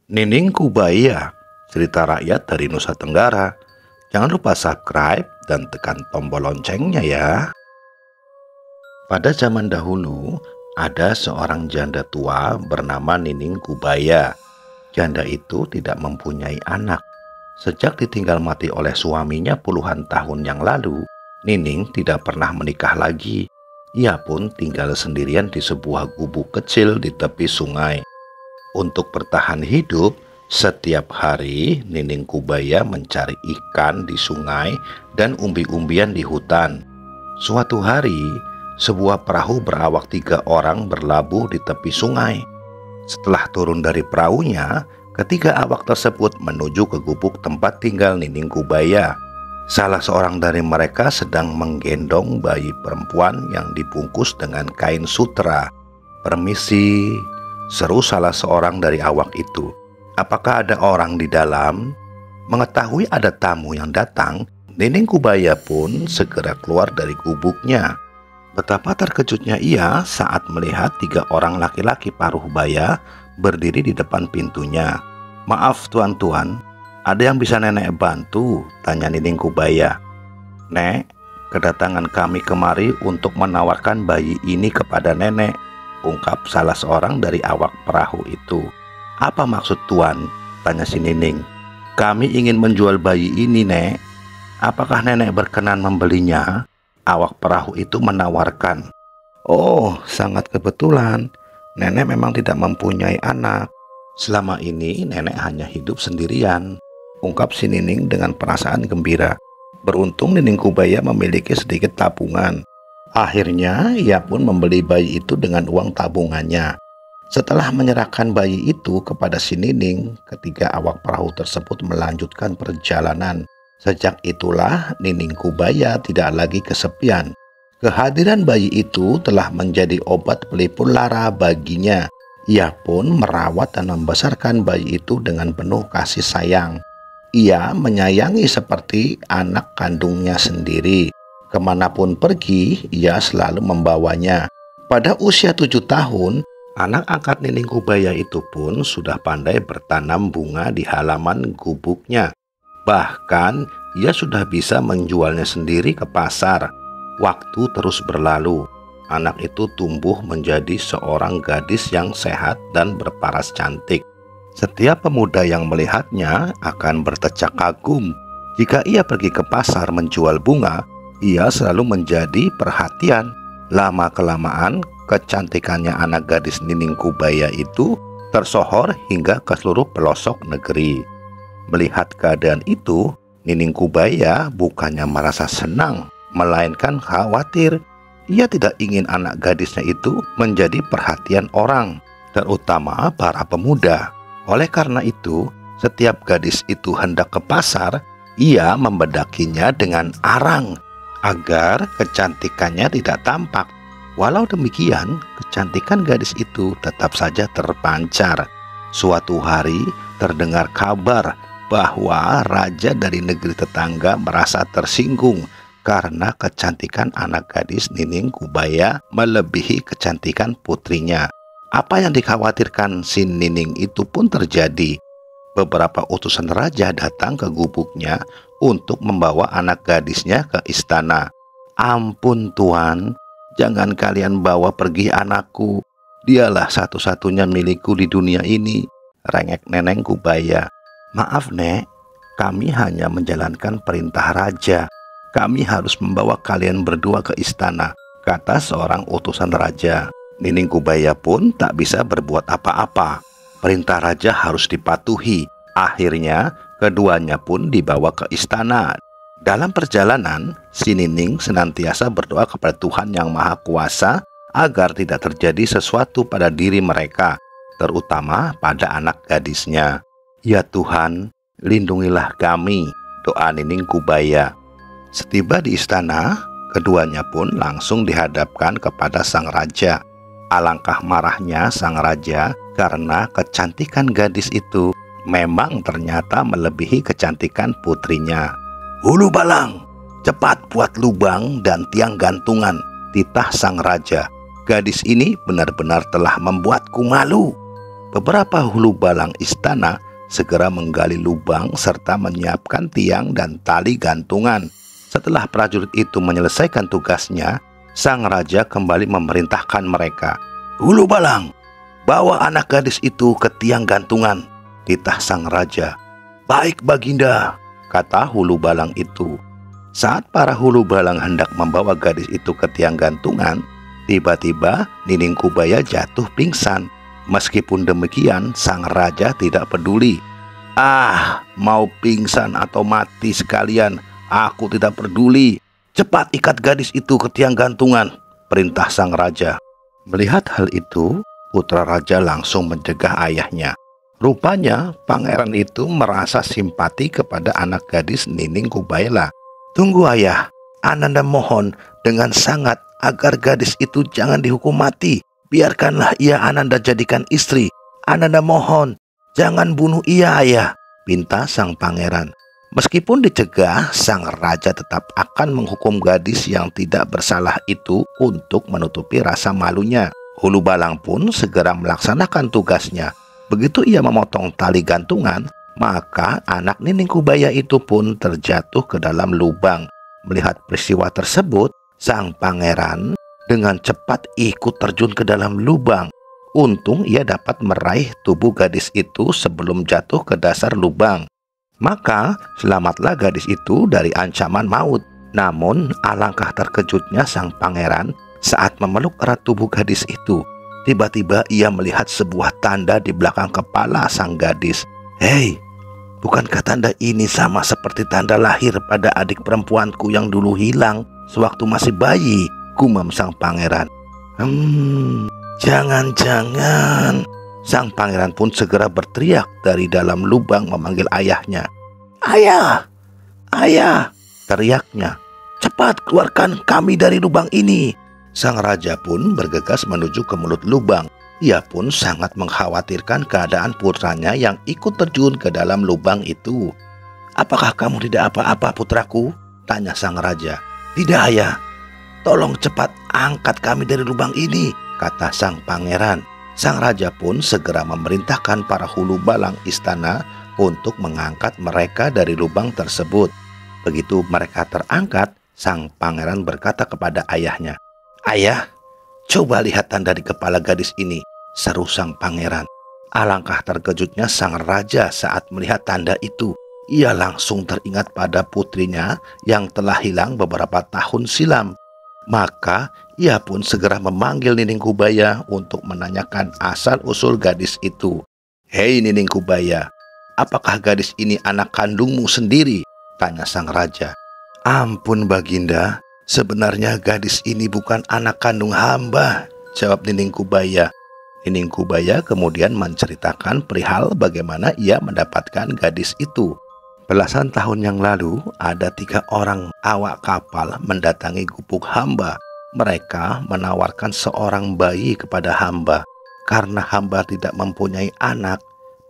Nining Kubaya, cerita rakyat dari Nusa Tenggara. Jangan lupa subscribe dan tekan tombol loncengnya ya. Pada zaman dahulu, ada seorang janda tua bernama Nining Kubaya. Janda itu tidak mempunyai anak. Sejak ditinggal mati oleh suaminya puluhan tahun yang lalu, Nining tidak pernah menikah lagi. Ia pun tinggal sendirian di sebuah gubuk kecil di tepi sungai. Untuk bertahan hidup, setiap hari Nining Kubaya mencari ikan di sungai dan umbi-umbian di hutan. Suatu hari, sebuah perahu berawak 3 orang berlabuh di tepi sungai. Setelah turun dari perahunya, ketiga awak tersebut menuju ke gubuk tempat tinggal Nining Kubaya. Salah seorang dari mereka sedang menggendong bayi perempuan yang dibungkus dengan kain sutra. "Permisi," seru salah seorang dari awak itu. "Apakah ada orang di dalam?" Mengetahui ada tamu yang datang, Nining Kubaya pun segera keluar dari gubuknya. Betapa terkejutnya ia saat melihat 3 orang laki-laki paruh baya berdiri di depan pintunya. "Maaf tuan-tuan, ada yang bisa nenek bantu?" tanya Nining Kubaya. "Nek, kedatangan kami kemari untuk menawarkan bayi ini kepada nenek," ungkap salah seorang dari awak perahu itu. "Apa maksud tuan?" tanya si Nining. "Kami ingin menjual bayi ini, Nek. Apakah nenek berkenan membelinya?" Awak perahu itu menawarkan. "Oh, sangat kebetulan. Nenek memang tidak mempunyai anak. Selama ini nenek hanya hidup sendirian," ungkap si Nining dengan perasaan gembira. Beruntung Nining Kubaya memiliki sedikit tabungan. Akhirnya ia pun membeli bayi itu dengan uang tabungannya. Setelah menyerahkan bayi itu kepada si Nining, ketiga awak perahu tersebut melanjutkan perjalanan. Sejak itulah Nining Kubaya tidak lagi kesepian. Kehadiran bayi itu telah menjadi obat pelipur lara baginya. Ia pun merawat dan membesarkan bayi itu dengan penuh kasih sayang. Ia menyayangi seperti anak kandungnya sendiri. Kemanapun pergi, ia selalu membawanya. Pada usia 7 tahun, anak angkat Nining Kubaya itu pun sudah pandai bertanam bunga di halaman gubuknya. Bahkan, ia sudah bisa menjualnya sendiri ke pasar. Waktu terus berlalu. Anak itu tumbuh menjadi seorang gadis yang sehat dan berparas cantik. Setiap pemuda yang melihatnya akan bertecak kagum. Jika ia pergi ke pasar menjual bunga, ia selalu menjadi perhatian. Lama-kelamaan, kecantikannya anak gadis Nining Kubaya itu tersohor hingga ke seluruh pelosok negeri. Melihat keadaan itu, Nining Kubaya bukannya merasa senang, melainkan khawatir. Ia tidak ingin anak gadisnya itu menjadi perhatian orang, terutama para pemuda. Oleh karena itu, setiap gadis itu hendak ke pasar, ia membedakinya dengan arang agar kecantikannya tidak tampak. Walau demikian, kecantikan gadis itu tetap saja terpancar. Suatu hari terdengar kabar bahwa raja dari negeri tetangga merasa tersinggung karena kecantikan anak gadis Nining Kubaya melebihi kecantikan putrinya. Apa yang dikhawatirkan si Nining itu pun terjadi. Beberapa utusan raja datang ke gubuknya untuk membawa anak gadisnya ke istana. "Ampun tuan, jangan kalian bawa pergi anakku. Dialah satu-satunya milikku di dunia ini," rengek Nenek Kubaya. "Maaf Nek, kami hanya menjalankan perintah raja. Kami harus membawa kalian berdua ke istana," kata seorang utusan raja. Nining Kubaya pun tak bisa berbuat apa-apa. Perintah raja harus dipatuhi. Akhirnya keduanya pun dibawa ke istana. Dalam perjalanan, si Nining senantiasa berdoa kepada Tuhan Yang Maha Kuasa agar tidak terjadi sesuatu pada diri mereka, terutama pada anak gadisnya. "Ya Tuhan, lindungilah kami," doa Nining Kubaya. Setiba di istana, keduanya pun langsung dihadapkan kepada sang raja. Alangkah marahnya sang raja karena kecantikan gadis itu memang ternyata melebihi kecantikan putrinya. "Hulu balang, cepat buat lubang dan tiang gantungan," titah sang raja. "Gadis ini benar-benar telah membuatku malu." Beberapa hulu balang istana segera menggali lubang serta menyiapkan tiang dan tali gantungan. Setelah prajurit itu menyelesaikan tugasnya, sang raja kembali memerintahkan mereka. "Hulu balang, bawa anak gadis itu ke tiang gantungan," titah sang raja. "Baik, Baginda," kata hulu balang itu. Saat para hulu balang hendak membawa gadis itu ke tiang gantungan, tiba-tiba Nining Kubaya jatuh pingsan. Meskipun demikian, sang raja tidak peduli. "Ah, mau pingsan atau mati sekalian, aku tidak peduli. Cepat ikat gadis itu ke tiang gantungan," perintah sang raja. Melihat hal itu, putra raja langsung mencegah ayahnya. Rupanya pangeran itu merasa simpati kepada anak gadis Nining Kubaila. "Tunggu ayah, Ananda mohon dengan sangat agar gadis itu jangan dihukum mati. Biarkanlah ia Ananda jadikan istri. Ananda mohon, jangan bunuh ia ayah," pinta sang pangeran. Meskipun dicegah, sang raja tetap akan menghukum gadis yang tidak bersalah itu untuk menutupi rasa malunya. Hulu balang pun segera melaksanakan tugasnya. Begitu ia memotong tali gantungan, maka anak Nining Kubaya itu pun terjatuh ke dalam lubang. Melihat peristiwa tersebut, sang pangeran dengan cepat ikut terjun ke dalam lubang. Untung ia dapat meraih tubuh gadis itu sebelum jatuh ke dasar lubang. Maka selamatlah gadis itu dari ancaman maut. Namun alangkah terkejutnya sang pangeran saat memeluk erat tubuh gadis itu. Tiba-tiba ia melihat sebuah tanda di belakang kepala sang gadis. "Hei, bukankah tanda ini sama seperti tanda lahir pada adik perempuanku yang dulu hilang sewaktu masih bayi?" gumam sang pangeran. Jangan-jangan." Sang pangeran pun segera berteriak dari dalam lubang memanggil ayahnya. "Ayah, ayah," teriaknya. "Cepat keluarkan kami dari lubang ini." Sang raja pun bergegas menuju ke mulut lubang. Ia pun sangat mengkhawatirkan keadaan putranya yang ikut terjun ke dalam lubang itu. "Apakah kamu tidak apa-apa, putraku?" tanya sang raja. "Tidak, ayah. Tolong cepat angkat kami dari lubang ini," kata sang pangeran. Sang raja pun segera memerintahkan para hulu balang istana untuk mengangkat mereka dari lubang tersebut. Begitu mereka terangkat, sang pangeran berkata kepada ayahnya, "Ayah, coba lihat tanda di kepala gadis ini," seru sang pangeran. Alangkah terkejutnya sang raja saat melihat tanda itu. Ia langsung teringat pada putrinya yang telah hilang beberapa tahun silam. Maka ia pun segera memanggil Nining Kubaya untuk menanyakan asal-usul gadis itu. "Hei Nining Kubaya, apakah gadis ini anak kandungmu sendiri?" tanya sang raja. "Ampun Baginda, sebenarnya gadis ini bukan anak kandung hamba," jawab Nining Kubaya. Nining Kubaya kemudian menceritakan perihal bagaimana ia mendapatkan gadis itu. Belasan tahun yang lalu, ada 3 orang awak kapal mendatangi gubuk hamba. Mereka menawarkan seorang bayi kepada hamba. Karena hamba tidak mempunyai anak,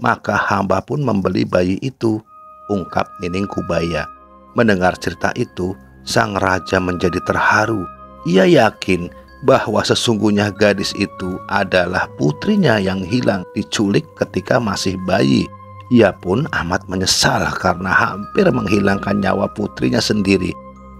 maka hamba pun membeli bayi itu, ungkap Nining Kubaya. Mendengar cerita itu, sang raja menjadi terharu. Ia yakin bahwa sesungguhnya gadis itu adalah putrinya yang hilang diculik ketika masih bayi. Ia pun amat menyesal karena hampir menghilangkan nyawa putrinya sendiri.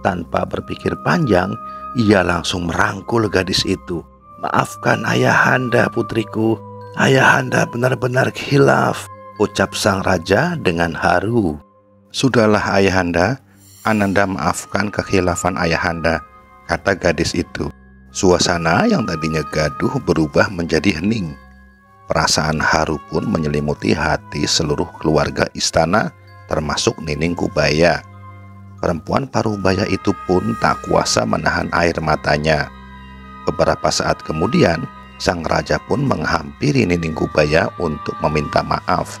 Tanpa berpikir panjang, ia langsung merangkul gadis itu. "Maafkan ayahanda putriku, ayahanda benar-benar khilaf," ucap sang raja dengan haru. "Sudahlah ayahanda, Ananda maafkan kekhilafan ayahanda," kata gadis itu. Suasana yang tadinya gaduh berubah menjadi hening. Perasaan haru pun menyelimuti hati seluruh keluarga istana, termasuk Nining Kubaya. Perempuan parubaya itu pun tak kuasa menahan air matanya. Beberapa saat kemudian, sang raja pun menghampiri Nining Kubaya untuk meminta maaf.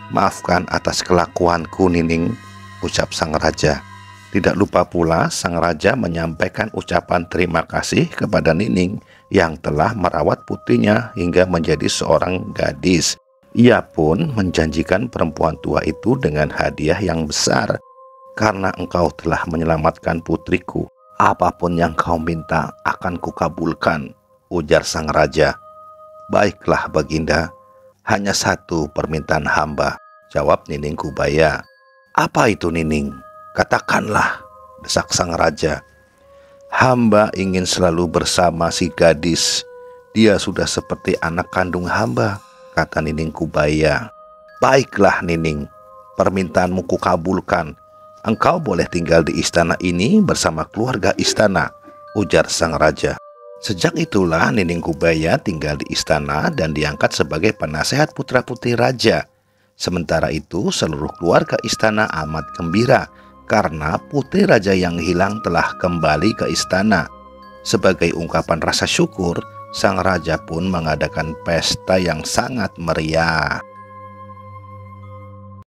"Maafkan atas kelakuanku, Nining," ucap sang raja. Tidak lupa pula sang raja menyampaikan ucapan terima kasih kepada Nining yang telah merawat putrinya hingga menjadi seorang gadis. Ia pun menjanjikan perempuan tua itu dengan hadiah yang besar. "Karena engkau telah menyelamatkan putriku, apapun yang kau minta akan kukabulkan," ujar sang raja. "Baiklah Baginda, Hanya satu permintaan hamba, jawab Nining Kubaya. Apa itu Nining? Katakanlah, desak sang raja. Hamba ingin selalu bersama si gadis. Dia sudah seperti anak kandung hamba, kata Nining Kubaya. Baiklah Nining, permintaanmu kukabulkan. Engkau boleh tinggal di istana ini bersama keluarga istana, ujar sang raja. Sejak itulah Nining Kubaya tinggal di istana dan diangkat sebagai penasehat putra-putri raja. Sementara itu seluruh keluarga istana amat gembira karena putri raja yang hilang telah kembali ke istana. Sebagai ungkapan rasa syukur, sang raja pun mengadakan pesta yang sangat meriah.